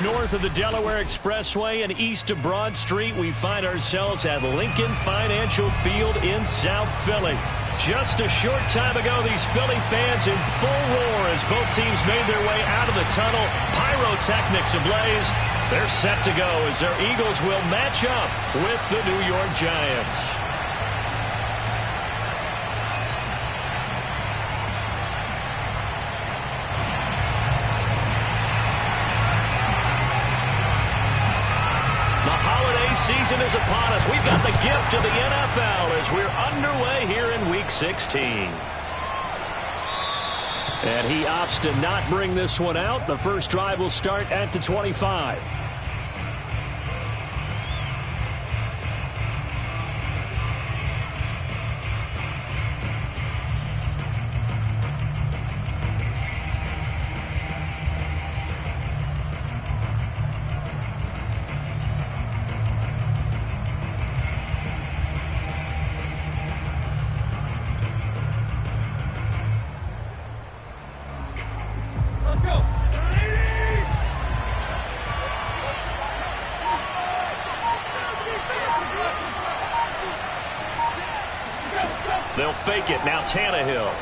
north of the Delaware Expressway and east of Broad Street, we find ourselves at Lincoln Financial Field in South Philly. Just a short time ago, these Philly fans in full roar as both teams made their way out of the tunnel. Pyrotechnics ablaze. They're set to go as their Eagles will match up with the New York Giants. Season is upon us. We've got the gift of the NFL as we're underway here in Week 16. And he opts to not bring this one out. The first drive will start at the 25. They'll fake it. Now Tannehill.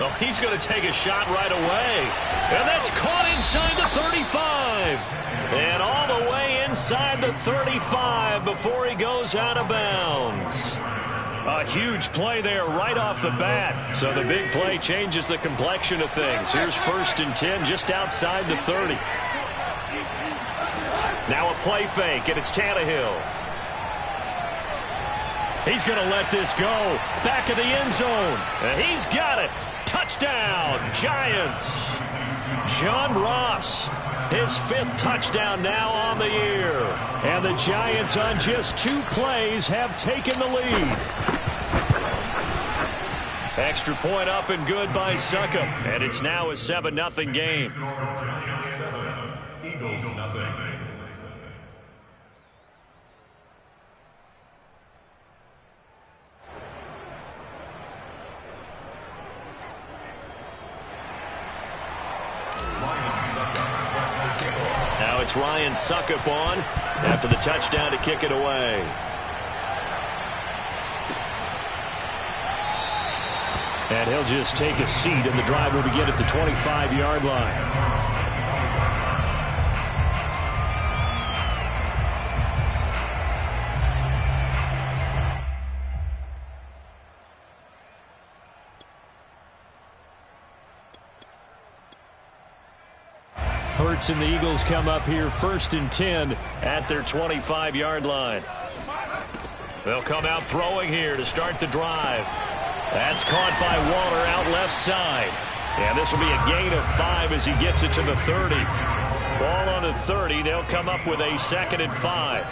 Oh, he's going to take a shot right away. And that's caught inside the 35. And all the way inside the 35 before he goes out of bounds. A huge play there right off the bat. So the big play changes the complexion of things. Here's 1st and 10 just outside the 30. Now a play fake, and it's Tannehill. He's going to let this go. Back of the end zone. And he's got it. Touchdown, Giants. John Ross, his 5th touchdown now on the year. And the Giants on just 2 plays have taken the lead. Extra point up and good by Succop. And it's now a 7-0 game. Eagles nothing. Now it's Ryan Succop on after the touchdown to kick it away. And he'll just take a seat, and the drive will begin at the 25-yard line. Hurts and the Eagles come up here 1st and 10 at their 25-yard line. They'll come out throwing here to start the drive. That's caught by Waller out left side. And this will be a gain of 5 as he gets it to the 30. Ball on the 30. They'll come up with a 2nd and 5.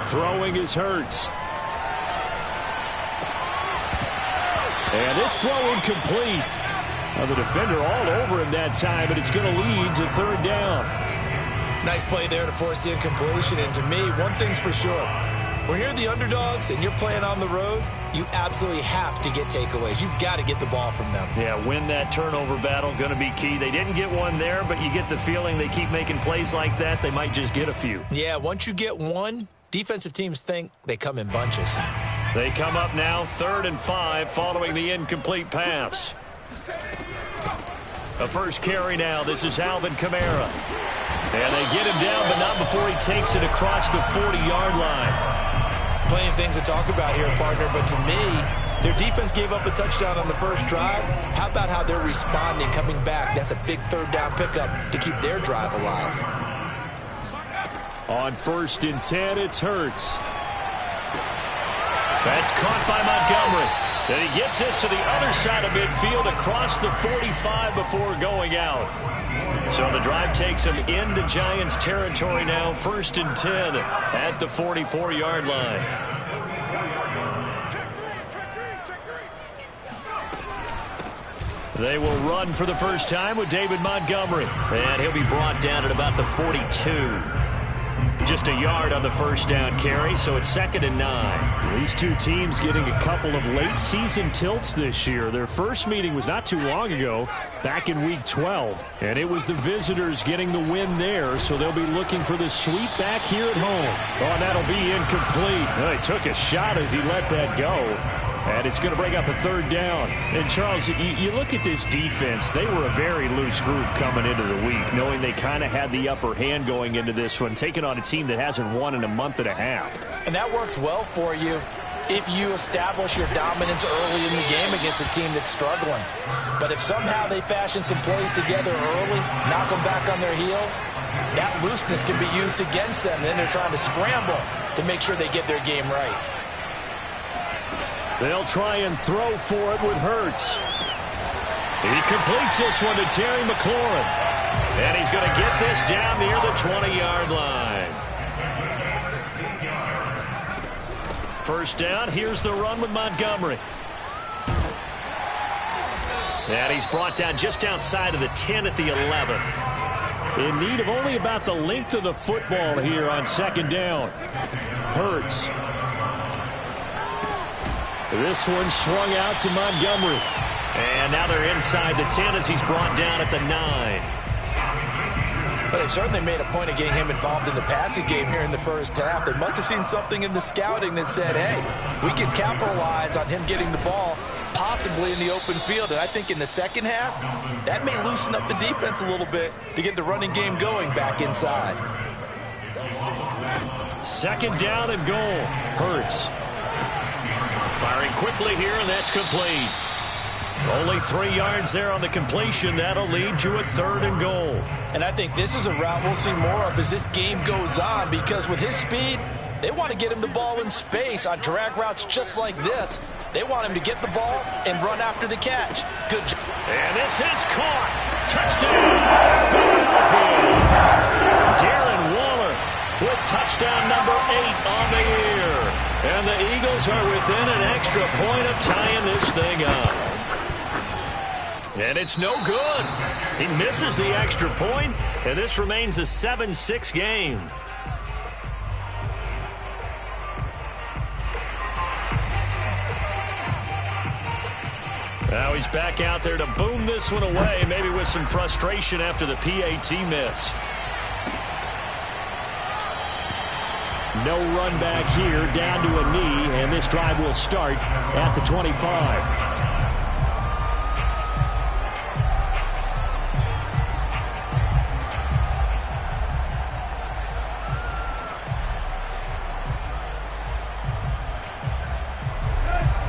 Throwing is Hurts. And this throw incomplete. The defender all over him that time, but it's going to lead to 3rd down. Nice play there to force the incompletion. And to me, one thing's for sure. When you're the underdogs and you're playing on the road, you absolutely have to get takeaways. You've got to get the ball from them. Yeah, win that turnover battle, going to be key. They didn't get one there, but you get the feeling they keep making plays like that, they might just get a few. Yeah, once you get one, defensive teams think they come in bunches. They come up now 3rd and 5 following the incomplete pass. A first carry now. This is Alvin Kamara. And they get him down, but not before he takes it across the 40-yard line. Plenty of things to talk about here, partner, but to me, their defense gave up a touchdown on the first drive. How about how they're responding, coming back? That's a big 3rd down pickup to keep their drive alive. On 1st and 10, it's Hurts. That's caught by Montgomery. Then he gets this to the other side of midfield across the 45 before going out. So the drive takes him into Giants territory now. 1st and 10 at the 44-yard line. They will run for the first time with David Montgomery. And he'll be brought down at about the 42. Just a yard on the first down carry, so it's 2nd and 9. These two teams getting a couple of late season tilts this year. Their first meeting was not too long ago, back in week 12. And it was the visitors getting the win there, so they'll be looking for the sweep back here at home. Oh, and that'll be incomplete. Well, he took a shot as he let that go. And it's going to bring up a 3rd down. And, Charles, you look at this defense. They were a very loose group coming into the week, knowing they kind of had the upper hand going into this one, taking on a team that hasn't won in a month and a half. And that works well for you if you establish your dominance early in the game against a team that's struggling. But if somehow they fashion some plays together early, knock them back on their heels, that looseness can be used against them. Then they're trying to scramble to make sure they get their game right. They'll try and throw for it with Hurts. He completes this one to Terry McLaurin. And he's going to get this down near the 20-yard line. First down, here's the run with Montgomery. And he's brought down just outside of the 10 at the 11. In need of only about the length of the football here on 2nd down. Hurts. This one swung out to Montgomery. And now they're inside the 10 as he's brought down at the 9. But they've certainly made a point of getting him involved in the passing game here in the first half. They must have seen something in the scouting that said, hey, we can capitalize on him getting the ball possibly in the open field. And I think in the second half, that may loosen up the defense a little bit to get the running game going back inside. 2nd down and goal. Hurts. Firing quickly here, and that's complete. Only 3 yards there on the completion. That'll lead to a 3rd and goal. And I think this is a route we'll see more of as this game goes on, because with his speed, they want to get him the ball in space on drag routes just like this. They want him to get the ball and run after the catch. Good job. And this is caught. Touchdown, Philadelphia. Darren Waller with touchdown number 8 on the year. And the Eagles are within an extra point of tying this thing up. And it's no good. He misses the extra point, and this remains a 7-6 game. Now he's back out there to boom this one away, maybe with some frustration after the PAT miss. No run back here, down to a knee, and this drive will start at the 25.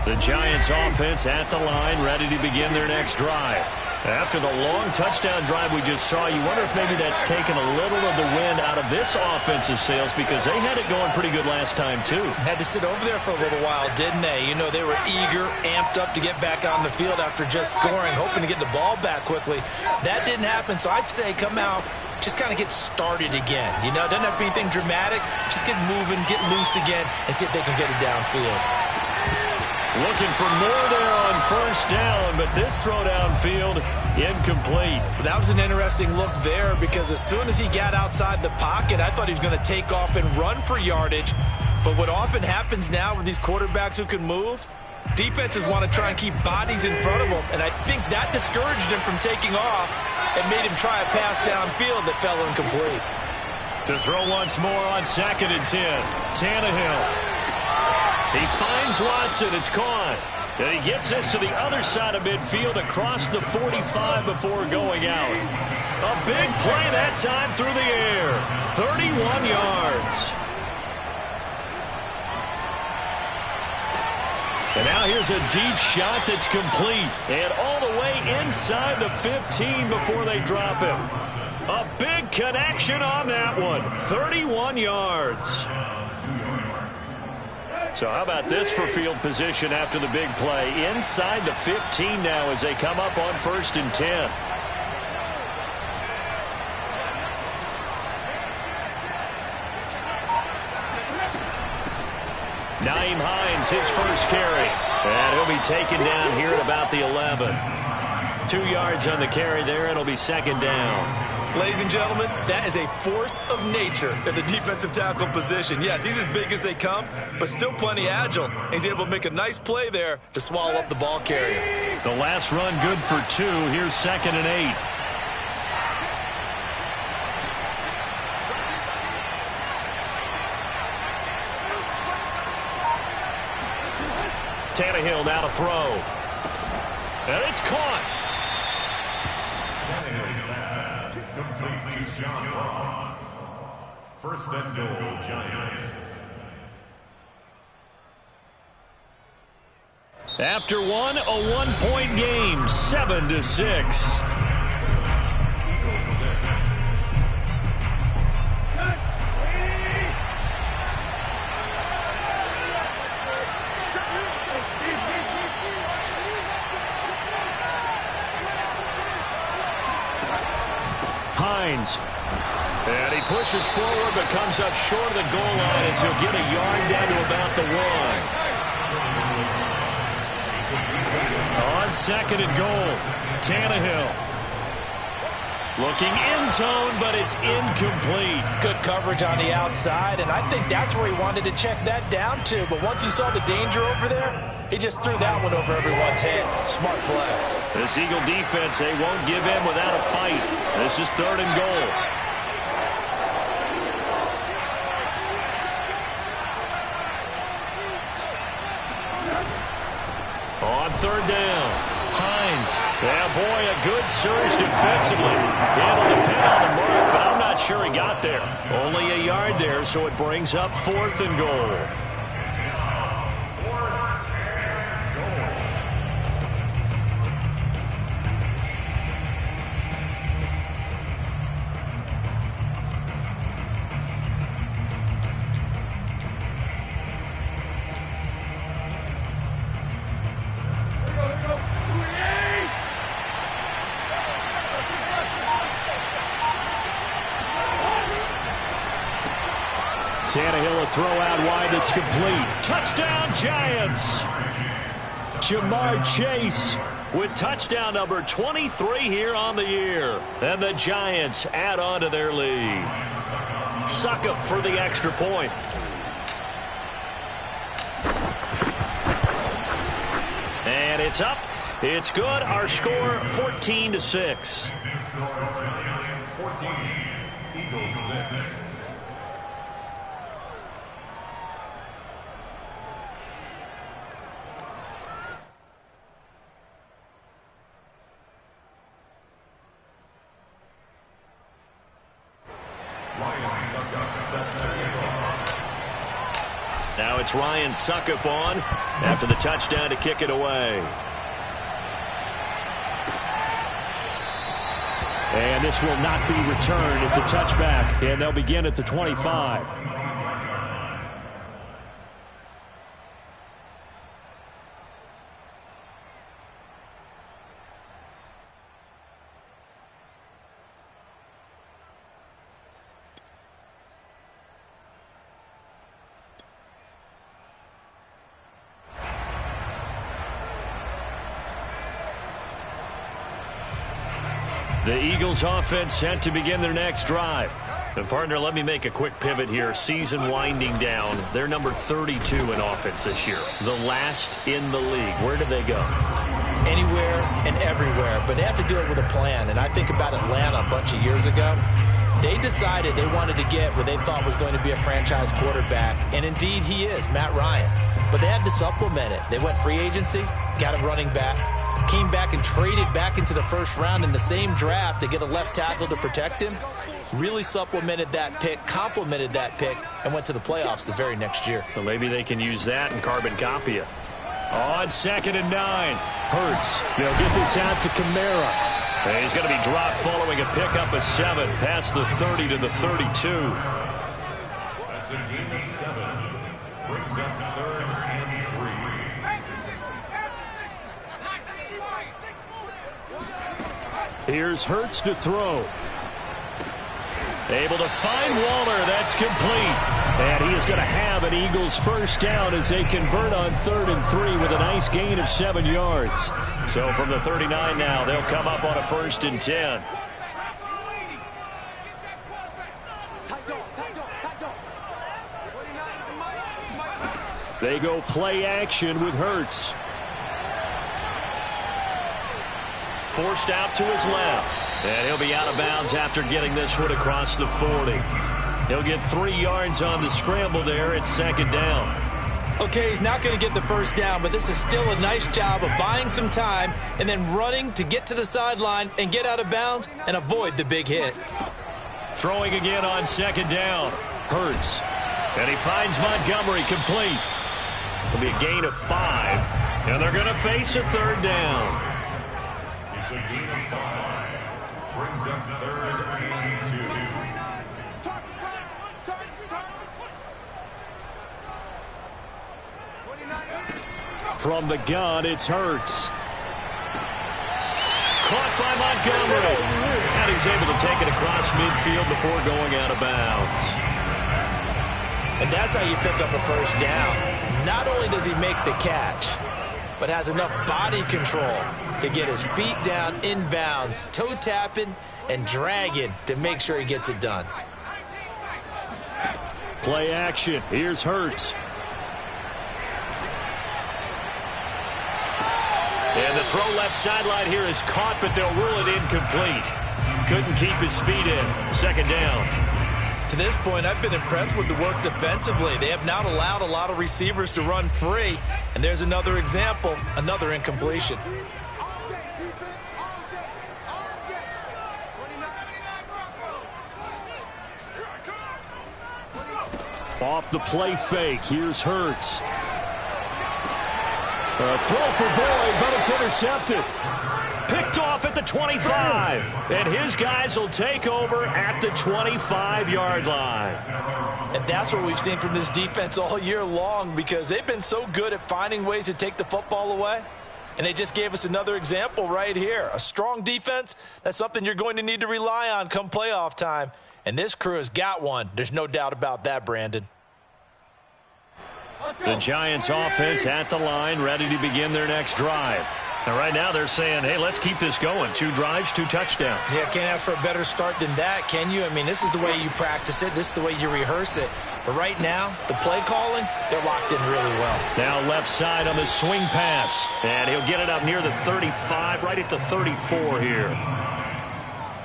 The Giants offense at the line, ready to begin their next drive. After the long touchdown drive we just saw, you wonder if maybe that's taken a little of the wind out of this offensive sails, because they had it going pretty good last time too. Had to sit over there for a little while, didn't they? You know, they were eager, amped up to get back on the field after just scoring, hoping to get the ball back quickly. That didn't happen, so I'd say come out, just kind of get started again. You know, it doesn't have to be anything dramatic. Just get moving, get loose again, and see if they can get it downfield. Looking for more there on first down, but this throw downfield, incomplete. That was an interesting look there, because as soon as he got outside the pocket, I thought he was going to take off and run for yardage. But what often happens now with these quarterbacks who can move, defenses want to try and keep bodies in front of them, and I think that discouraged him from taking off and made him try a pass downfield that fell incomplete. To throw once more on 2nd and 10. Tannehill. He finds Watson. It's caught. And he gets this to the other side of midfield across the 45 before going out. A big play that time through the air. 31 yards. And now here's a deep shot that's complete. And all the way inside the 15 before they drop him. A big connection on that one. 31 yards. So how about this for field position after the big play? Inside the 15 now as they come up on 1st and 10. Nyheim Hines, his first carry. And he'll be taken down here at about the 11. 2 yards on the carry there. It'll be 2nd down. Ladies and gentlemen, that is a force of nature at the defensive tackle position. Yes, he's as big as they come, but still plenty agile. He's able to make a nice play there to swallow up the ball carrier. The last run good for 2. Here's 2nd and 8. Tannehill now to throw. And it's caught. Tannehill's pass complete to John Ross. 1st and goal, Giants. After one, a 1-point game, 7-6. Hines. And he pushes forward but comes up short of the goal line as he'll get a yard down to about the 1. On 2nd and goal, Tannehill. Looking end zone, but it's incomplete. Good coverage on the outside, and I think that's where he wanted to check that down to. But once he saw the danger over there, he just threw that one over everyone's head. Smart play. This Eagle defense, they won't give in without a fight. This is 3rd and goal. On 3rd down, Hines. Yeah, boy, a good surge defensively. Able to pin on the mark, but I'm not sure he got there. Only a yard there, so it brings up 4th and goal. Tannehill, a throw out wide that's complete. Touchdown, Giants! Jamar Chase with touchdown number 23 here on the year. And the Giants add on to their lead. Succop for the extra point. And it's up. It's good. Our score, 14-6. 14, Eagles 6. Now it's Ryan Succop on after the touchdown to kick it away. And this will not be returned. It's a touchback, and they'll begin at the 25. The Eagles offense set to begin their next drive. And partner, let me make a quick pivot here. Season winding down. They're number 32 in offense this year. The last in the league. Where do they go? Anywhere and everywhere. But they have to do it with a plan. And I think about Atlanta a bunch of years ago. They decided they wanted to get what they thought was going to be a franchise quarterback. And indeed he is, Matt Ryan. But they had to supplement it. They went free agency, got a running back. Came back and traded back into the first round in the same draft to get a left tackle to protect him. Really supplemented that pick, complemented that pick, and went to the playoffs the very next year. Well, maybe they can use that and carbon copy it. On 2nd and 9, Hurts. They'll get this out to Kamara. And he's going to be dropped following a pickup of 7 past the 30 to the 32. That's a gain of 7. Brings up 3rd and 3. Here's Hurts to throw. Able to find Waller. That's complete. And he is going to have an Eagles first down as they convert on 3rd and 3 with a nice gain of 7 yards. So from the 39 now, they'll come up on a 1st and 10. They go play action with Hurts. Forced out to his left. And he'll be out of bounds after getting this one across the 40. He'll get 3 yards on the scramble there at second down. Okay, he's not going to get the first down, but this is still a nice job of buying some time and then running to get to the sideline and get out of bounds and avoid the big hit. Throwing again on second down. Hurts. And he finds Montgomery complete. It'll be a gain of 5. And they're going to face a third down. It's a gain of 5. Brings up third and 2. From the gun, it's Hurts. Caught by Montgomery. And he's able to take it across midfield before going out of bounds. And that's how you pick up a first down. Not only does he make the catch, but has enough body control to get his feet down inbounds, toe tapping and dragging to make sure he gets it done. Play action. Here's Hurts. And the throw left sideline here is caught, but they'll rule it incomplete. Couldn't keep his feet in. Second down. To this point, I've been impressed with the work defensively. They have not allowed a lot of receivers to run free. And there's another example, another incompletion. Off the play fake. Here's Hurts. A throw for Boyd, but it's intercepted. Picked off at the 25. And his guys will take over at the 25-yard line. And that's what we've seen from this defense all year long, because they've been so good at finding ways to take the football away. And they just gave us another example right here. A strong defense, that's something you're going to need to rely on come playoff time. And this crew has got one. There's no doubt about that, Brandon. The Giants offense at the line, ready to begin their next drive. And right now they're saying, hey, let's keep this going. 2 drives, 2 touchdowns. Yeah, can't ask for a better start than that, can you? I mean, this is the way you practice it. This is the way you rehearse it. But right now, the play calling, they're locked in really well. Now left side on the swing pass. And he'll get it up near the 35, right at the 34 here.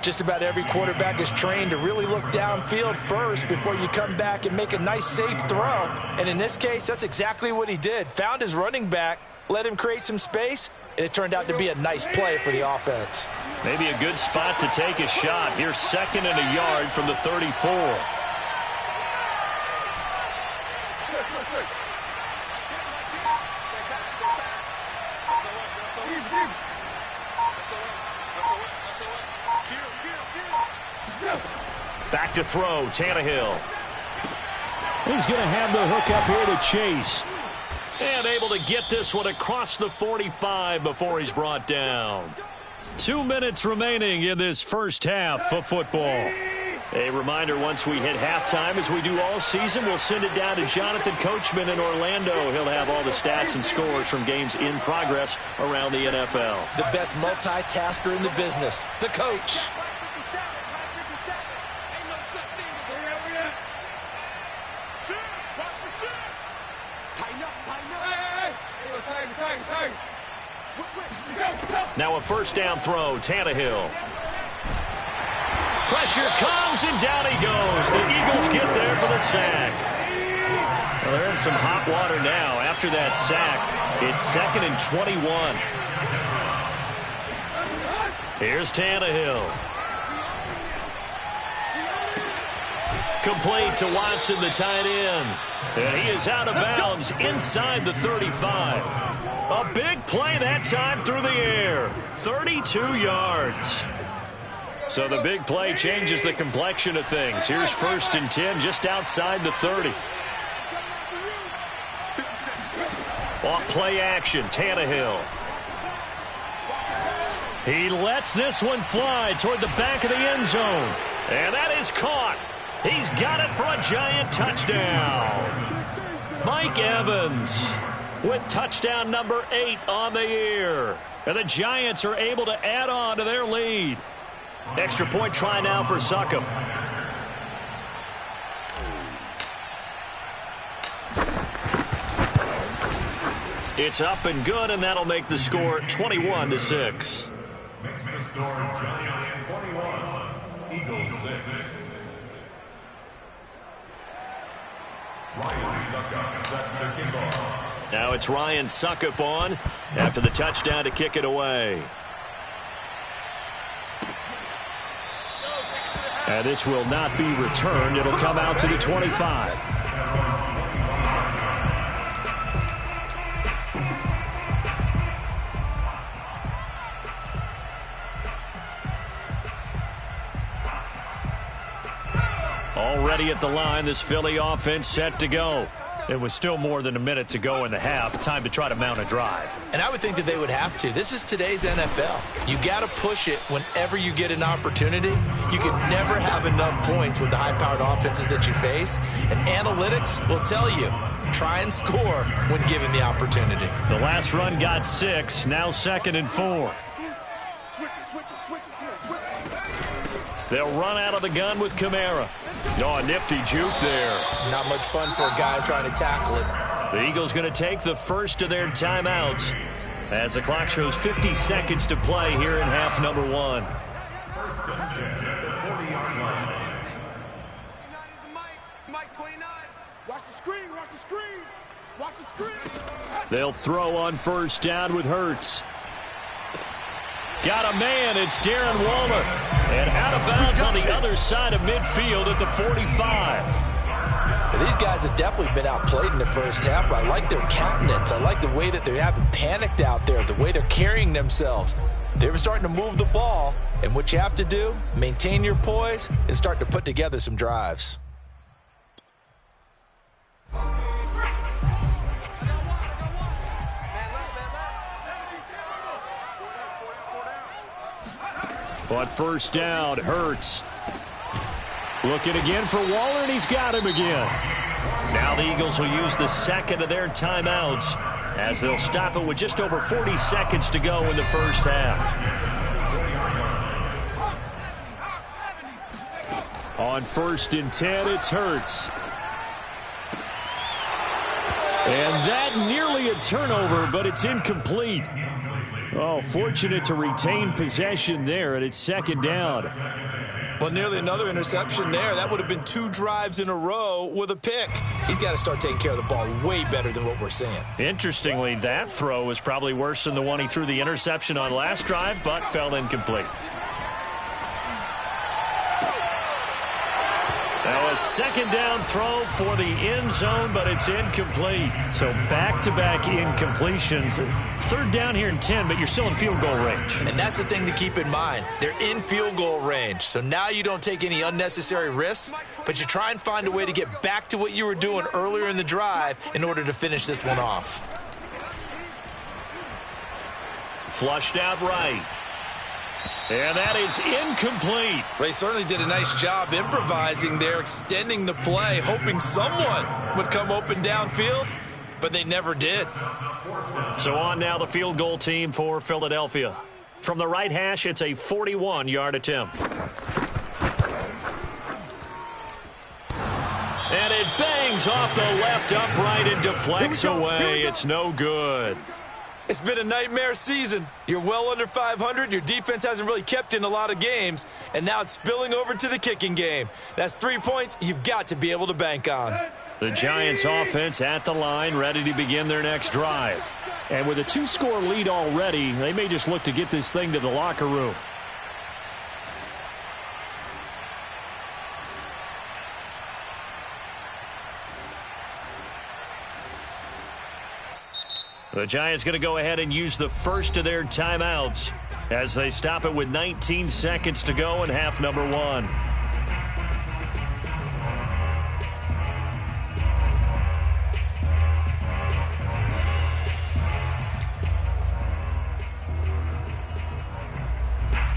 Just about every quarterback is trained to really look downfield first before you come back and make a nice, safe throw. And in this case, that's exactly what he did. Found his running back, let him create some space, and it turned out to be a nice play for the offense. Maybe a good spot to take a shot. Here's 2nd and a yard from the 34. Back to throw, Tannehill. He's going to have the hook up here to Chase. And able to get this one across the 45 before he's brought down. 2 minutes remaining in this first half of football. A reminder, once we hit halftime, as we do all season, we'll send it down to Jonathan Coachman in Orlando. He'll have all the stats and scores from games in progress around the NFL. The best multitasker in the business, the coach. Now a first down throw, Tannehill. Pressure comes, and down he goes. The Eagles get there for the sack. Well, they're in some hot water now. After that sack, it's 2nd and 21. Here's Tannehill. Complete to Watson, the tight end. And he is out of bounds inside the 35. A big play that time through the air. 32 yards. So the big play changes the complexion of things. Here's 1st and 10 just outside the 30. Off play action, Tannehill. He lets this one fly toward the back of the end zone. And that is caught. He's got it for a Giant touchdown. Mike Evans with touchdown number 8 on the year. And the Giants are able to add on to their lead. Extra point try now for Succop. It's up and good, and that'll make the score 21-6. Makes the score Giants 21, Eagles 6. Ryan Succop set to kick off. Now it's Ryan Succop on after the touchdown to kick it away. And this will not be returned. It'll come out to the 25. Already at the line, this Philly offense set to go. It was still more than a minute to go in the half. Time to try to mount a drive. And I would think that they would have to. This is today's NFL. You got to push it whenever you get an opportunity. You can never have enough points with the high-powered offenses that you face. And analytics will tell you, try and score when given the opportunity. The last run got 6. Now 2nd and 4. They'll run out of the gun with Kamara. Oh, a nifty juke there. Not much fun for a guy trying to tackle it. The Eagles going to take the first of their timeouts as the clock shows 50 seconds to play here in half number 1. First and 10 at the 40-yard line. Mike 29. Watch the screen. Watch the screen. Watch the screen. They'll throw on first down with Hurts. Got a man. It's Darren Waller. And out of bounds on the other side of midfield at the 45. Well, these guys have definitely been outplayed in the first half, but I like their countenance. I like the way that they haven't panicked out there, the way they're carrying themselves. They're starting to move the ball, and what you have to do, maintain your poise and start to put together some drives. But first down, Hurts. Looking again for Waller, and he's got him again. Now the Eagles will use the second of their timeouts as they'll stop it with just over 40 seconds to go in the first half. On 1st and 10, it's Hurts. And that nearly a turnover, but it's incomplete. Oh, fortunate to retain possession there, and it's 2nd down. Well, nearly another interception there. That would have been 2 drives in a row with a pick. He's got to start taking care of the ball way better than what we're seeing. Interestingly, that throw was probably worse than the one he threw the interception on last drive, but fell incomplete. Now a 2nd down throw for the end zone, but it's incomplete. So back-to-back incompletions. 3rd down here in 10, but you're still in field goal range. And that's the thing to keep in mind. They're in field goal range. So now you don't take any unnecessary risks, but you try and find a way to get back to what you were doing earlier in the drive in order to finish this one off. Flushed out right. And that is incomplete. They certainly did a nice job improvising there, extending the play, hoping someone would come open downfield, but they never did. So on now the field goal team for Philadelphia. From the right hash, it's a 41-yard attempt. And it bangs off the left upright and deflects away. It's no good. It's been a nightmare season. You're well under 500. Your defense hasn't really kept in a lot of games, and now it's spilling over to the kicking game. That's 3 points you've got to be able to bank on. The Giants offense at the line, ready to begin their next drive. And with a 2-score lead already, they may just look to get this thing to the locker room. The Giants going to go ahead and use the first of their timeouts as they stop it with 19 seconds to go in half number 1.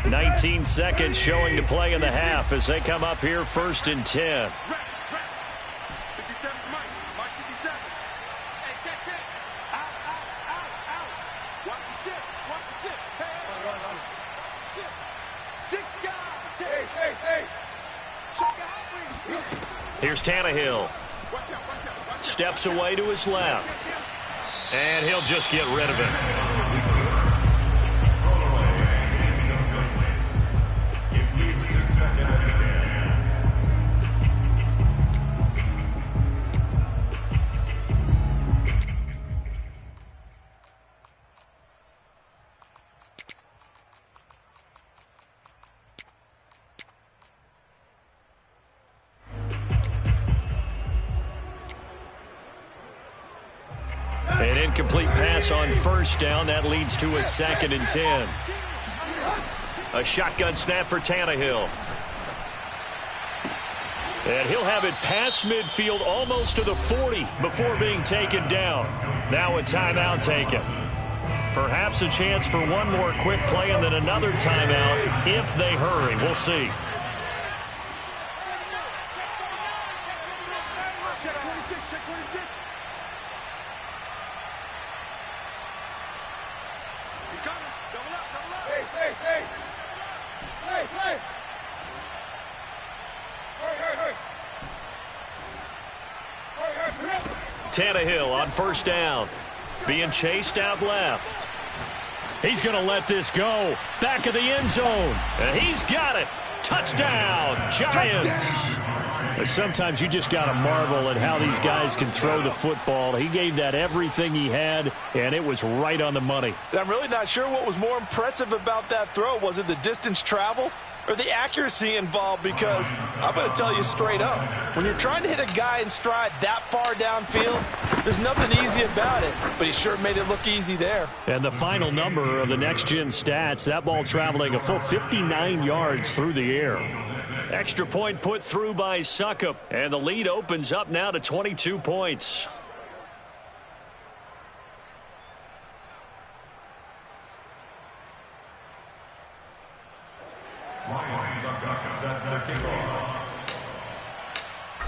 $19 seconds showing to play in the half as they come up here 1st and 10. Here's Tannehill. Steps away to his left. And he'll just get rid of it. It leads to second and 10. An incomplete pass on first down. That leads to a second and 10. A shotgun snap for Tannehill. And he'll have it past midfield almost to the 40 before being taken down. Now a timeout taken. Perhaps a chance for one more quick play and then another timeout if they hurry. We'll see. Tannehill on first down. Being chased out left. He's going to let this go. Back of the end zone. And he's got it. Touchdown, Giants. Sometimes you just got to marvel at how these guys can throw the football. He gave that everything he had, and it was right on the money. I'm really not sure what was more impressive about that throw. Was it the distance travel or the accuracy involved? Because I'm going to tell you straight up, when you're trying to hit a guy in stride that far downfield, there's nothing easy about it, but he sure made it look easy there. And the final number of the next-gen stats, that ball traveling a full 59 yards through the air. Extra point put through by Succop, and the lead opens up now to 22 points.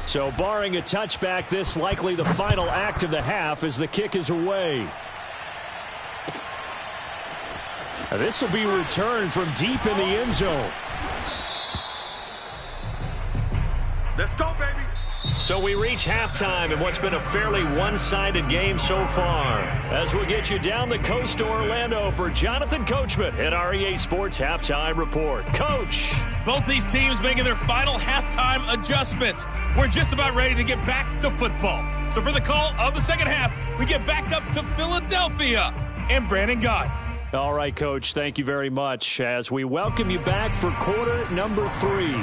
So barring a touchback, this likely the final act of the half as the kick is away. This will be returned from deep in the end zone. Let's go, baby. So we reach halftime in what's been a fairly one-sided game so far. As we'll get you down the coast to Orlando for Jonathan Coachman at our EA Sports Halftime Report. Coach. Both these teams making their final halftime adjustments. We're just about ready to get back to football. So for the call of the second half, we get back up to Philadelphia and Brandon Gott. All right, Coach, thank you very much as we welcome you back for quarter number 3.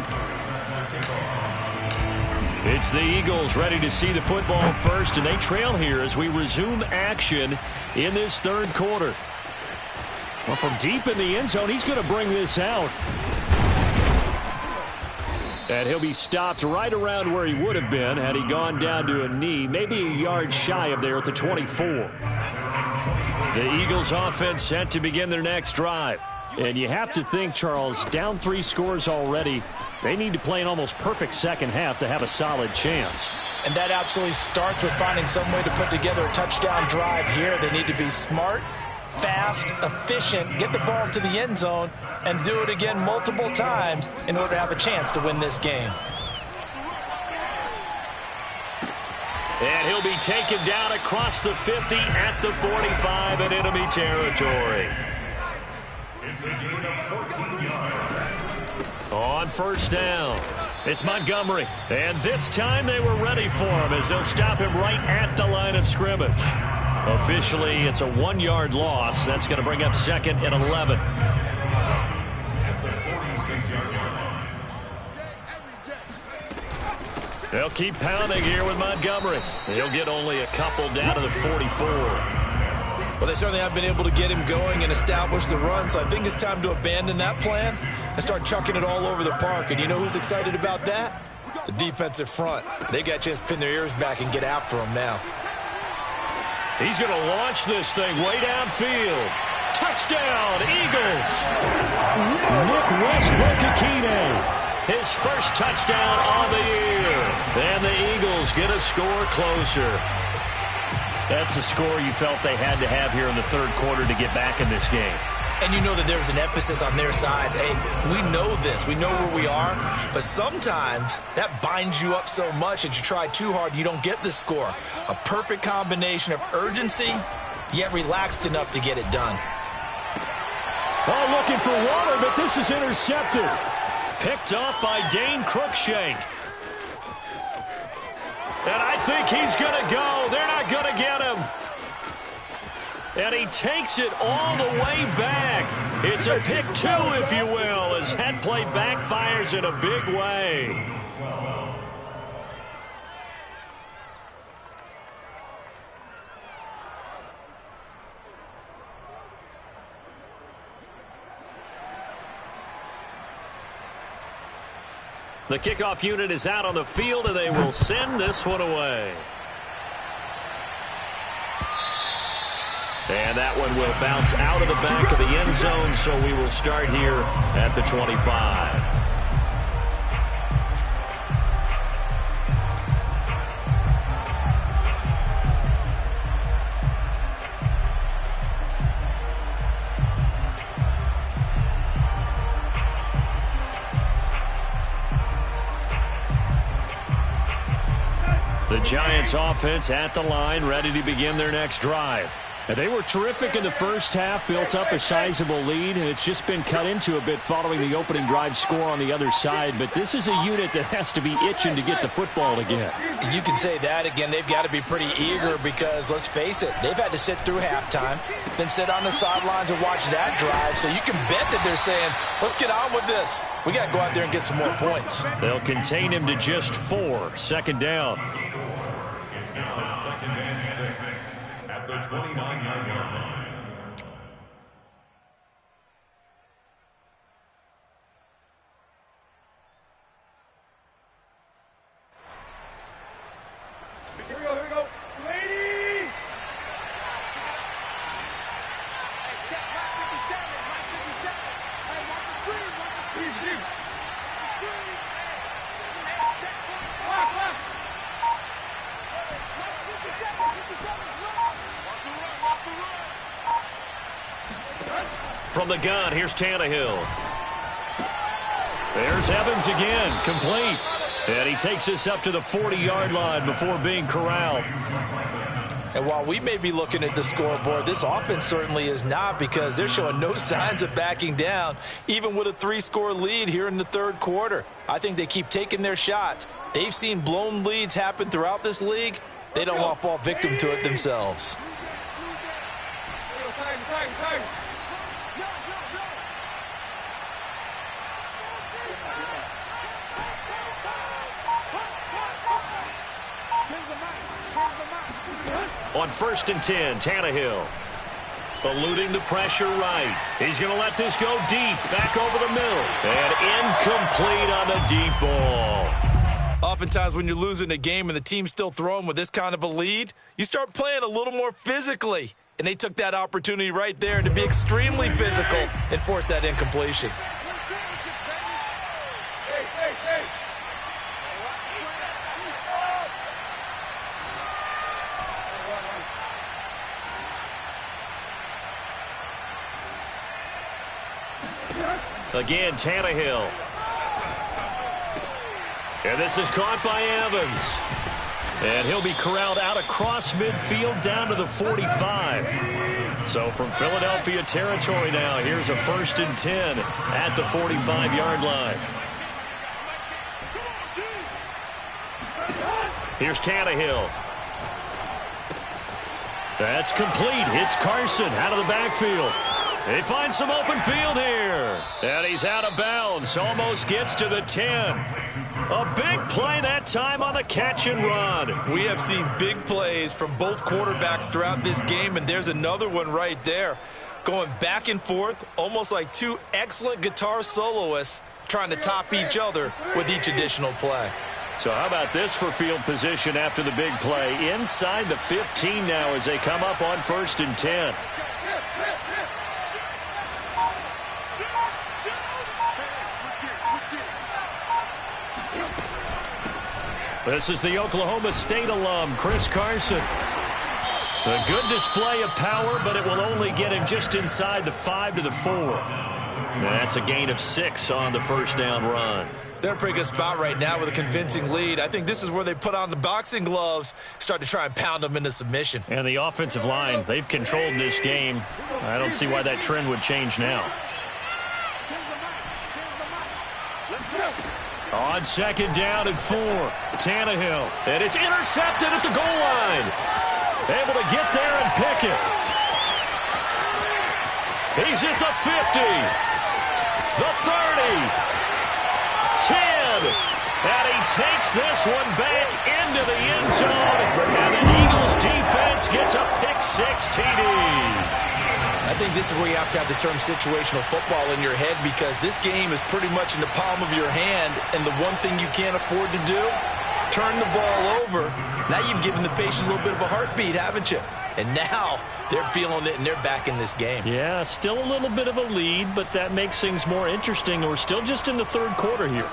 It's the Eagles ready to see the football first, and they trail here as we resume action in this third quarter. Well, from deep in the end zone, he's going to bring this out. And he'll be stopped right around where he would have been had he gone down to a knee, maybe a yard shy of there at the 24. The Eagles offense set to begin their next drive. And you have to think, Charles, down 3 scores already. They need to play an almost perfect second half to have a solid chance. And that absolutely starts with finding some way to put together a touchdown drive here. They need to be smart, fast, efficient, get the ball to the end zone, and do it again multiple times in order to have a chance to win this game. And he'll be taken down across the 50 at the 45 in enemy territory. It's a gain of 14 yards. On first down, it's Montgomery. And this time they were ready for him as they'll stop him right at the line of scrimmage. Officially, it's a 1-yard loss. That's going to bring up second and 11. They'll keep pounding here with Montgomery. He'll get only a couple down to the 44. Well, they certainly have been able to get him going and establish the run, so I think it's time to abandon that plan and start chucking it all over the park. And you know who's excited about that? The defensive front. They got a chance to pin their ears back and get after him now. He's going to launch this thing way downfield. Touchdown, Eagles! Nick Westbrook-Ikhine. His first touchdown on the year. And the Eagles get a score closer. That's a score you felt they had to have here in the third quarter to get back in this game. And you know that there's an emphasis on their side. Hey, we know this. We know where we are. But sometimes that binds you up so much that you try too hard, you don't get the score. A perfect combination of urgency yet relaxed enough to get it done. Oh, looking for Waller, but this is intercepted. Picked off by Dane Cruikshank. And I think he's going to go. They're not going to get him. And he takes it all the way back. It's a pick two, if you will, as that play backfires in a big way. The kickoff unit is out on the field, and they will send this one away. And that one will bounce out of the back of the end zone, so we will start here at the 25. The Giants offense at the line, ready to begin their next drive. And they were terrific in the first half, built up a sizable lead, and it's just been cut into a bit following the opening drive score on the other side. But this is a unit that has to be itching to get the football again. You can say that again. They've got to be pretty eager because, let's face it, they've had to sit through halftime, then sit on the sidelines and watch that drive. So you can bet that they're saying, let's get on with this. We got to go out there and get some more points. They'll contain him to just 4. Second down. It's now 2nd and 6 at the 29-yard line. Here we go. Lady! Hey, check my 57. Hey, watch the screen. Watch the screen. Hey, check watch. Watch 57. 57. Watch the run. From the gun, here's Tannehill. There's Evans again, complete. And he takes this up to the 40-yard line before being corralled. And while we may be looking at the scoreboard, this offense certainly is not, because they're showing no signs of backing down, even with a 3-score lead here in the third quarter. I think they keep taking their shots. They've seen blown leads happen throughout this league. They don't want to fall victim to it themselves. On 1st and 10, Tannehill. Eluding the pressure right. He's going to let this go deep. Back over the middle. And incomplete on the deep ball. Oftentimes when you're losing a game and the team's still throwing with this kind of a lead, you start playing a little more physically. And they took that opportunity right there to be extremely physical and force that incompletion. Again, Tannehill. And this is caught by Evans. And he'll be corralled out across midfield down to the 45. So from Philadelphia territory now, here's a 1st and 10 at the 45-yard line. Here's Tannehill. That's complete. It's Carson out of the backfield. He finds some open field here. And he's out of bounds. Almost gets to the 10. A big play that time on the catch and run. We have seen big plays from both quarterbacks throughout this game, and there's another one right there. Going back and forth, almost like two excellent guitar soloists trying to top each other with each additional play. So how about this for field position after the big play? Inside the 15 now as they come up on 1st and 10. This is the Oklahoma State alum, Chris Carson. A good display of power, but it will only get him just inside the 5 to the 4. That's a gain of 6 on the 1st down run. They're in a pretty good spot right now with a convincing lead. I think this is where they put on the boxing gloves, start to try and pound them into submission. And the offensive line, they've controlled this game. I don't see why that trend would change now. On second down and 4, Tannehill. And it's intercepted at the goal line. Able to get there and pick it. He's at the 50, the 30. 10, and he takes this one back into the end zone, and the Eagles defense gets a pick-6 TD. I think this is where you have to have the term situational football in your head, because this game is pretty much in the palm of your hand, and the one thing you can't afford to do, turn the ball over. Now you've given the patient a little bit of a heartbeat, haven't you? And now they're feeling it, and they're back in this game. Yeah, still a little bit of a lead, but that makes things more interesting. We're still just in the third quarter here.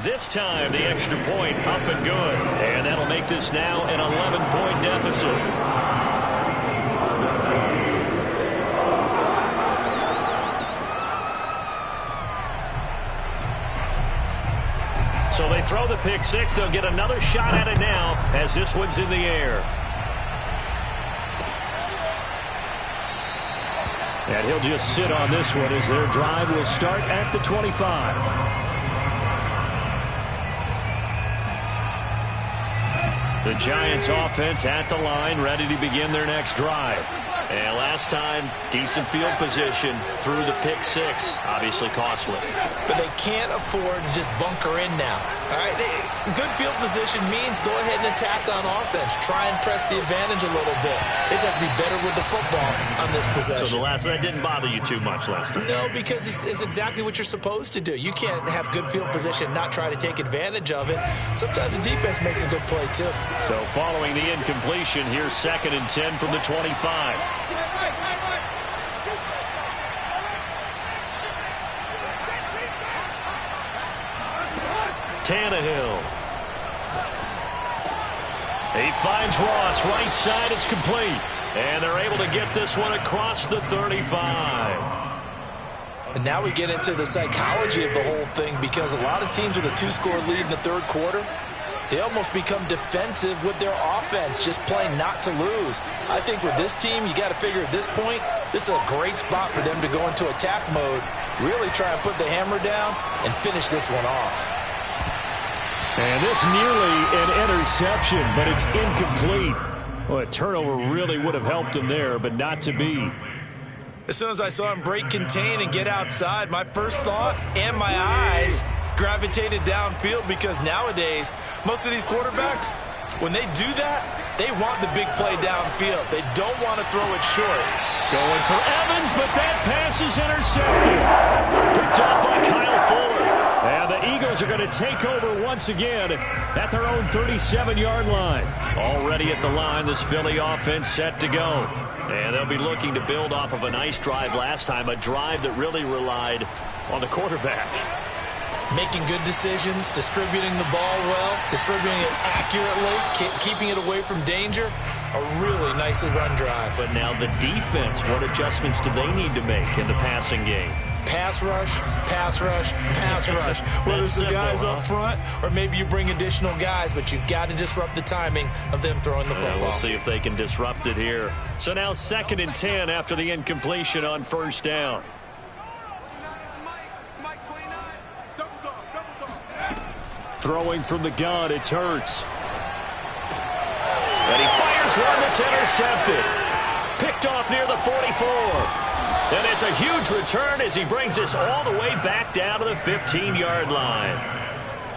This time, the extra point up and good. And that'll make this now an 11-point deficit. So they throw the pick-6. They'll get another shot at it now as this one's in the air. And he'll just sit on this one as their drive will start at the 25. The Giants offense at the line, ready to begin their next drive. And last time, decent field position through the pick-6. Obviously costly. But they can't afford to just bunker in now. All right, good field position means go ahead and attack on offense. Try and press the advantage a little bit. They just have to be better with the football on this possession. So that didn't bother you too much last time? No, because it's exactly what you're supposed to do. You can't have good field position and not try to take advantage of it. Sometimes the defense makes a good play, too. So following the incompletion, here's 2nd and 10 from the 25. Tannehill. He finds Ross, right side, it's complete. And they're able to get this one across the 35. And now we get into the psychology of the whole thing, because a lot of teams with a 2-score lead in the third quarter, they almost become defensive with their offense, just playing not to lose. I think with this team, you got to figure at this point, this is a great spot for them to go into attack mode, really try and put the hammer down and finish this one off. And this nearly an interception, but it's incomplete. Well, a turnover really would have helped him there, but not to be. As soon as I saw him break contain and get outside, my first thought and my eyes gravitated downfield, because nowadays, most of these quarterbacks, when they do that, they want the big play downfield. They don't want to throw it short. Going for Evans, but that pass is intercepted. Picked off by Kyle Fuller. And the Eagles are going to take over once again at their own 37-yard line. Already at the line, this Philly offense set to go. And they'll be looking to build off of a nice drive last time, a drive that really relied on the quarterback. Making good decisions, distributing the ball well, distributing it accurately, keeping it away from danger. A really nicely run drive. But now the defense, what adjustments do they need to make in the passing game? Pass rush, pass rush, pass rush. Whether it's the guys up front or maybe you bring additional guys, but you've got to disrupt the timing of them throwing the football. We'll see if they can disrupt it here. So now 2nd and 10 after the incompletion on first down. Throwing from the gun, it's Hurts. And he fires one that's intercepted. Picked off near the 44. And it's a huge return as he brings us all the way back down to the 15-yard line.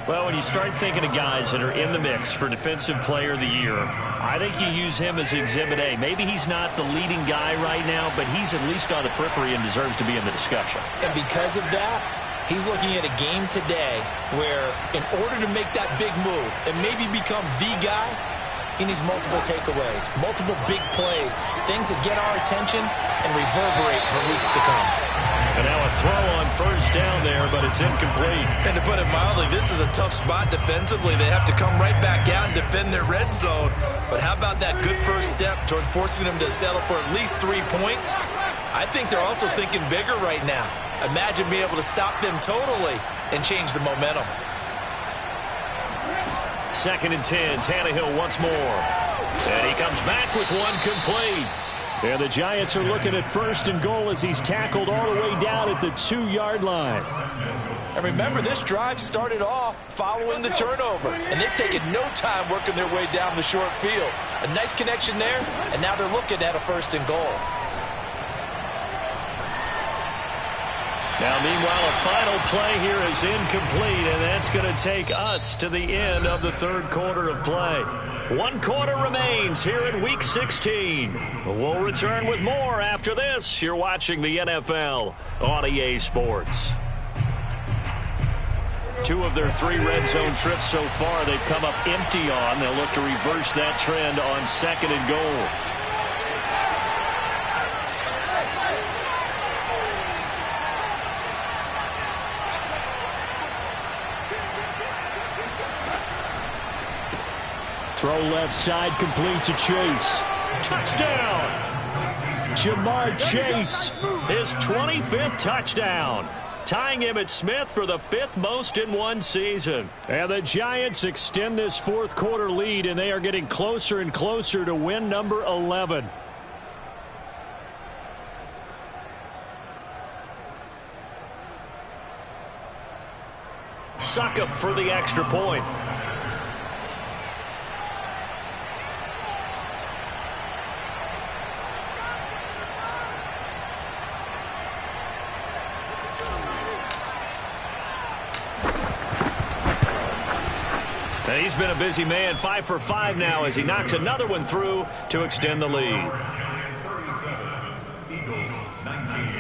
Well, when you start thinking of guys that are in the mix for Defensive Player of the Year, I think you use him as Exhibit A. Maybe he's not the leading guy right now, but he's at least on the periphery and deserves to be in the discussion. And because of that, he's looking at a game today where in order to make that big move and maybe become the guy, he needs multiple takeaways, multiple big plays, things that get our attention and reverberate for weeks to come. And now a throw on first down there, but it's incomplete. And to put it mildly, this is a tough spot defensively. They have to come right back out and defend their red zone. But how about that good first step towards forcing them to settle for at least 3 points? I think they're also thinking bigger right now. Imagine being able to stop them totally and change the momentum. 2nd and 10. Tannehill once more. And he comes back with one complete. And the Giants are looking at 1st and goal as he's tackled all the way down at the 2-yard line. And remember, this drive started off following the turnover, and they've taken no time working their way down the short field. A nice connection there, and now they're looking at a 1st and goal. Now, meanwhile, a final play here is incomplete, and that's going to take us to the end of the 3rd quarter of play. 1 quarter remains here in Week 16. We'll return with more after this. You're watching the NFL on EA Sports. 2 of their 3 red zone trips so far they've come up empty on. They'll look to reverse that trend on 2nd and goal. Throw left side, complete to Chase. Touchdown! Jamar Chase, his 25th touchdown. Tying Emmitt Smith for the 5th most in one season. And the Giants extend this 4th quarter lead, and they are getting closer and closer to win number 11. Succop for the extra point. He's been a busy man, 5 for 5 now as he knocks another one through to extend the lead. 37, Eagles 19.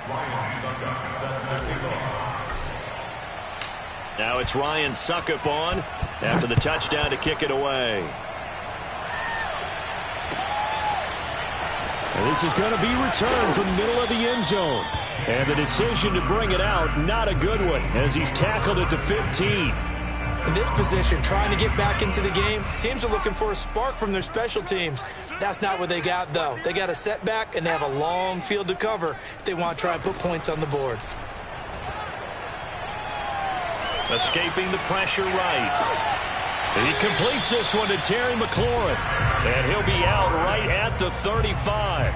Ryan Succop set to kick off. Now it's Ryan Succop on after the touchdown to kick it away. And this is going to be returned from the middle of the end zone. And the decision to bring it out, not a good one, as he's tackled at the 15. In this position, trying to get back into the game, teams are looking for a spark from their special teams. That's not what they got, though. They got a setback, and they have a long field to cover if they want to try and put points on the board. Escaping the pressure right. He completes this one to Terry McLaurin. And he'll be out right at the 35.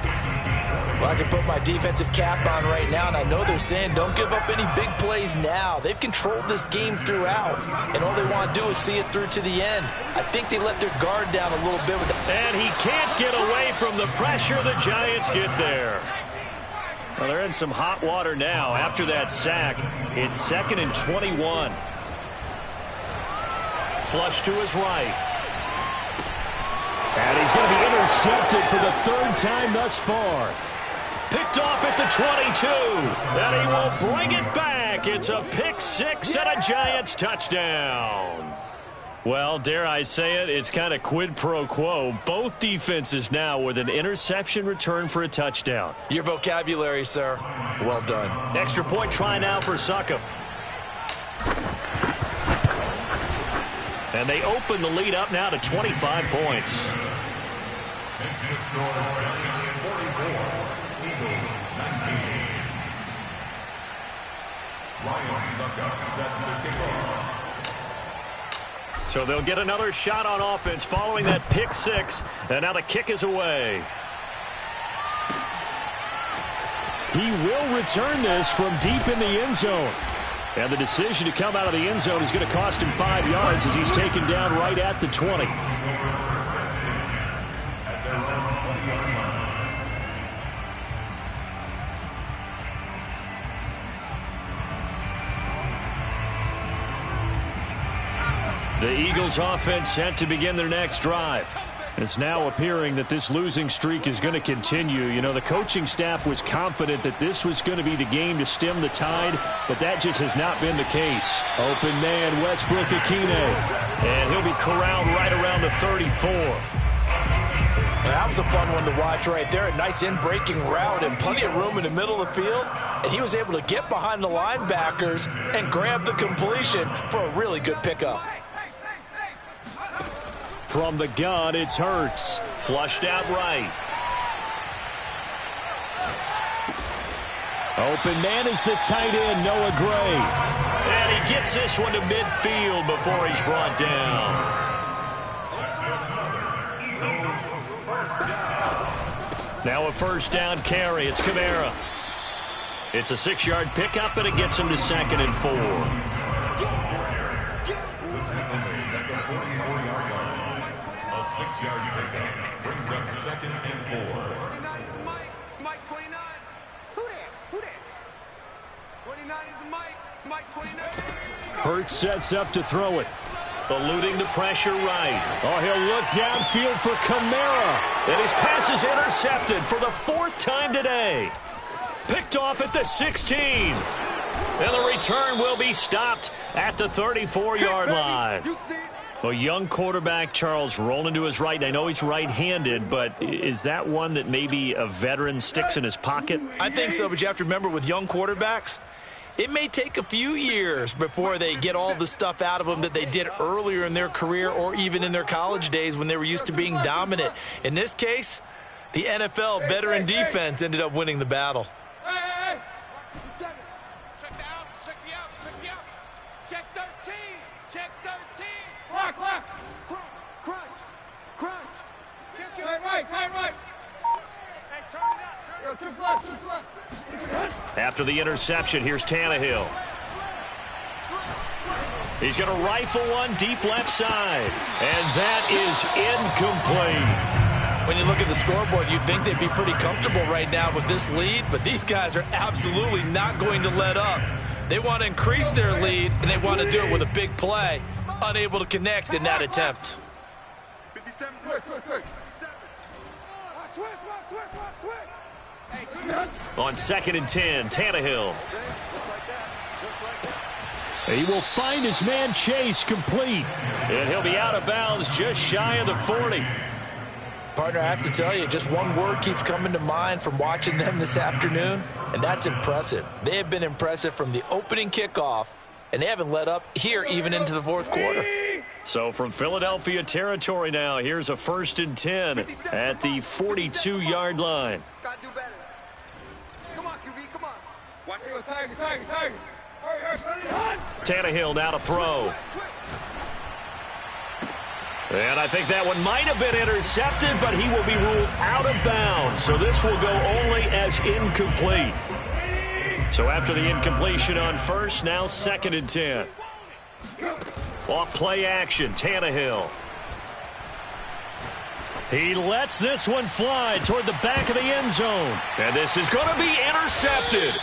Well, I can put my defensive cap on right now, and I know they're saying don't give up any big plays now. They've controlled this game throughout, and all they want to do is see it through to the end. I think they let their guard down a little bit. And he can't get away from the pressure. The Giants get there. Well, they're in some hot water now. After that sack, it's 2nd and 21. Flush to his right. And he's going to be intercepted for the 3rd time thus far. Picked off at the 22. And he will bring it back. It's a pick 6 and a Giants touchdown. Well, dare I say it, it's kind of quid pro quo. Both defenses now with an interception return for a touchdown. Your vocabulary, sir. Well done. Extra point try now for Succop. And they open the lead up now to 25 points. Makes the score Giants 44, Eagles 19. Ryan Succop set to kick off. So they'll get another shot on offense following that pick 6. And now the kick is away. He will return this from deep in the end zone. And the decision to come out of the end zone is going to cost him 5 yards as he's taken down right at the 20. The Eagles offense set to begin their next drive. It's now appearing that this losing streak is going to continue. You know, the coaching staff was confident that this was going to be the game to stem the tide, but that just has not been the case. Open man, Westbrook-Ikhine. And he'll be corralled right around the 34. That was a fun one to watch right there. A nice in-breaking route and plenty of room in the middle of the field. And he was able to get behind the linebackers and grab the completion for a really good pickup. From the gun, it's Hurts. Flushed out right. Open man is the tight end, Noah Gray. And he gets this one to midfield before he's brought down. Now a first down carry. It's Kamara. It's a 6-yard pickup, and it gets him to 2nd and 4. A 6-yard pickup brings up 2nd and 4. 29 is Mike. Mike 29. Who that? Who that? 29 is Mike. Mike 29. Hurts sets up to throw it. Eluding the pressure right. Oh, he'll look downfield for Kamara. And his pass is intercepted for the 4th time today. Picked off at the 16. And the return will be stopped at the 34-yard line. A young quarterback, Charles, rolling to his right. I know he's right-handed, but is that one that maybe a veteran sticks in his pocket? I think so, but you have to remember with young quarterbacks, it may take a few years before they get all the stuff out of them that they did earlier in their career or even in their college days when they were used to being dominant. In this case, the NFL veteran defense ended up winning the battle. Hey! 57. Check the outs. Check the outs. Check the outs. Check 13. Check 13. Crunch. Crunch. Crunch. Right. Hey, turn it up. Turn it up. After the interception, here's Tannehill. He's going to rifle one deep left side. And that is incomplete. When you look at the scoreboard, you'd think they'd be pretty comfortable right now with this lead, but these guys are absolutely not going to let up. They want to increase their lead, and they want to do it with a big play. Unable to connect in that attempt. 57. Quick. Switch. On 2nd and 10, Tannehill. Just like that. He will find his man Chase complete. And he'll be out of bounds just shy of the 40. Partner, I have to tell you, just one word keeps coming to mind from watching them this afternoon, and that's impressive. They have been impressive from the opening kickoff, and they haven't let up here even into the 4th quarter. So from Philadelphia territory now, here's a 1st and 10 at the 42-yard line. Gotta do better. Come on, QB, come on. Watch it. Target. Tannehill now to throw. And I think that one might have been intercepted, but he will be ruled out of bounds. So this will go only as incomplete. So after the incompletion on first, now 2nd and 10. Off play action, Tannehill. He lets this one fly toward the back of the end zone. And this is going to be intercepted.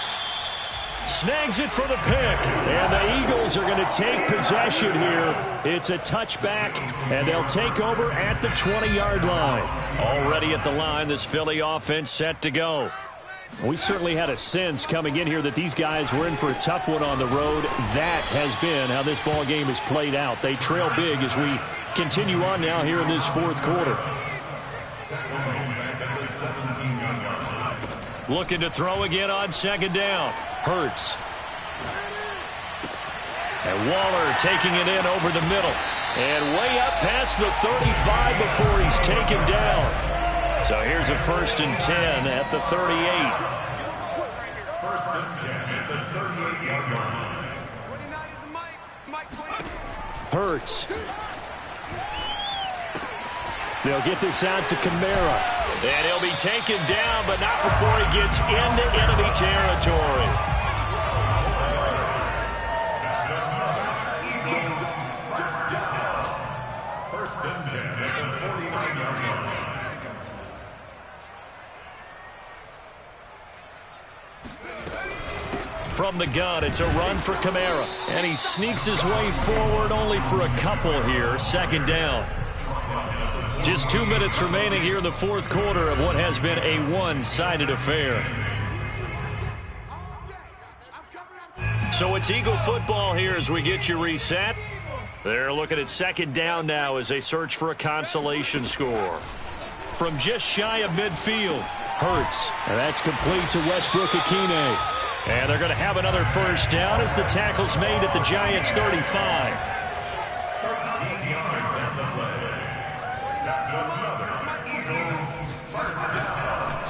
Snags it for the pick. And the Eagles are going to take possession here. It's a touchback, and they'll take over at the 20-yard line. Already at the line, this Philly offense set to go. We certainly had a sense coming in here that these guys were in for a tough one on the road. That has been how this ball game has played out. They trail big as we continue on now here in this 4th quarter. Looking to throw again on 2nd down. Hurts. And Waller taking it in over the middle. And way up past the 35 before he's taken down. So here's a 1st and 10 at the 38. 1st and 10 at the 38-yard line. 29 is Mike 29. Hurts. They'll get this out to Kamara. And he'll be taken down, but not before he gets into enemy territory. Eagles just down. 1st and 10 at the 49-yard line. From the gun, it's a run for Kamara. And he sneaks his way forward only for a couple here. 2nd down. Just 2 minutes remaining here in the 4th quarter of what has been a one-sided affair. So it's Eagle football here as we get you reset. They're looking at 2nd down now as they search for a consolation score. From just shy of midfield, Hurts. And that's complete to Westbrook-Ikhine. And they're going to have another 1st down as the tackle's made at the Giants' 35. 13 yards on the play.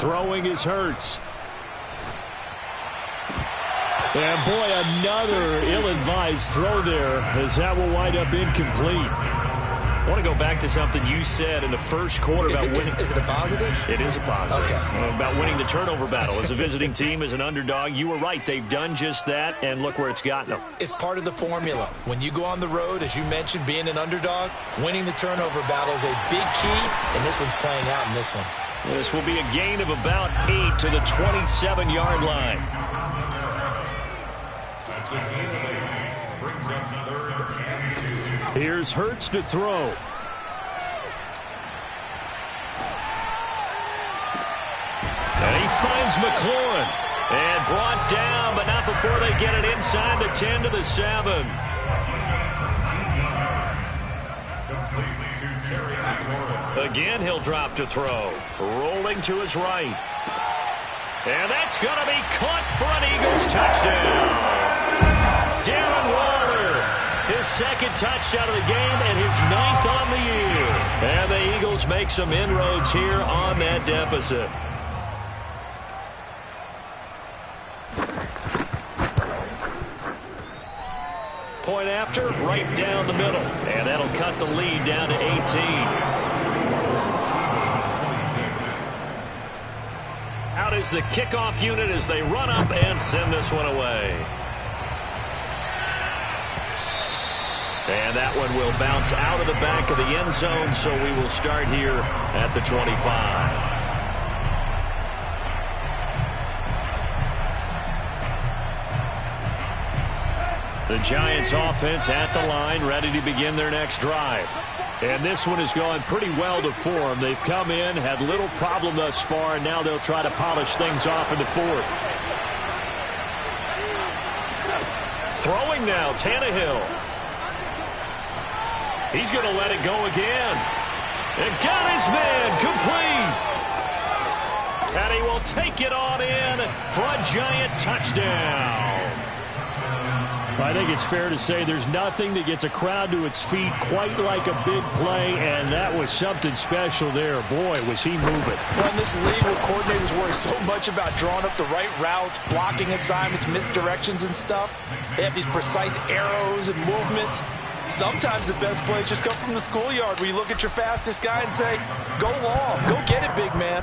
Throwing is Hurts. And boy, another ill-advised throw there, as that will wind up incomplete. I want to go back to something you said in the first quarter about winning. Is it a positive? It is a positive. Okay. About winning the turnover battle. As a visiting team, as an underdog, you were right. They've done just that, and look where it's gotten them. It's part of the formula. When you go on the road, as you mentioned, being an underdog, winning the turnover battle is a big key, and this one's playing out in this one. This will be a gain of about 8 to the 27-yard line. That's a gain of 8. Brings up 3rd and 2. Here's Hurts to throw. And he finds McLaurin. And brought down, but not before they get it inside the 10 to the 7. Again, he'll drop to throw. Rolling to his right. And that's going to be caught for an Eagles touchdown. Darren Waller, his second touchdown of the game and his 9th on the year. And the Eagles make some inroads here on that deficit. Point after, right down the middle. And that'll cut the lead down to 18. Out is the kickoff unit as they run up and send this one away. And that one will bounce out of the back of the end zone, so we will start here at the 25. The Giants offense at the line, ready to begin their next drive. And this one has gone pretty well to form. They've come in, had little problem thus far, and now they'll try to polish things off in the 4th. Throwing now, Tannehill. He's going to let it go again. And got his man complete. And he will take it on in for a Giant touchdown. I think it's fair to say there's nothing that gets a crowd to its feet quite like a big play, and that was something special there. Boy, was he moving. Well, in this league where coordinators worry so much about drawing up the right routes, blocking assignments, misdirections and stuff, they have these precise arrows and movements. Sometimes the best plays just come from the schoolyard where you look at your fastest guy and say, go long, go get it, big man.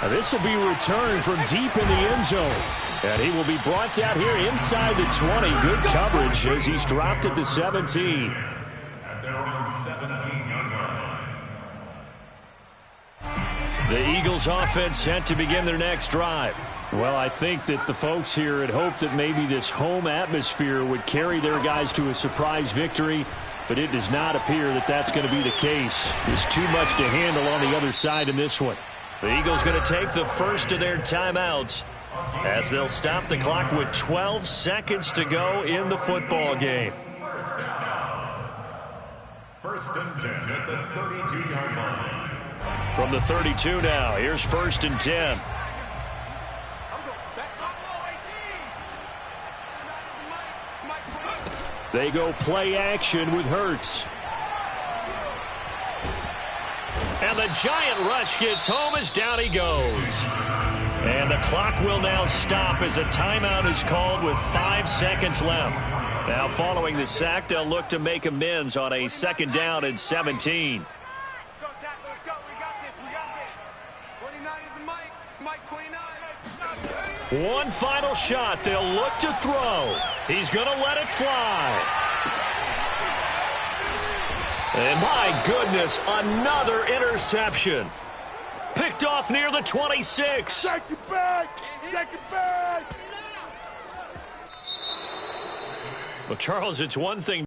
This will be returned from deep in the end zone. And he will be brought down here inside the 20. Good coverage as he's dropped at the 17. At their own 17-yard line. The Eagles offense set to begin their next drive. Well, I think that the folks here had hoped that maybe this home atmosphere would carry their guys to a surprise victory, but it does not appear that that's going to be the case. There's too much to handle on the other side in this one. The Eagles going to take the first of their timeouts as they'll stop the clock with 12 seconds to go in the football game. First and 10 at the 32-yard line. From the 32 now, here's 1st and 10. They go play action with Hurts. And the Giant rush gets home as down he goes. And the clock will now stop as a timeout is called with 5 seconds left. Now following the sack, they'll look to make amends on a 2nd down and 17. Let's go, tackle. Let's go. We got this. We got this. 29 is Mike. Mike 29. One final shot. They'll look to throw. He's going to let it fly. And my goodness, another interception. Picked off near the 26. Check it back. Check it back. Well, Charles, it's one thing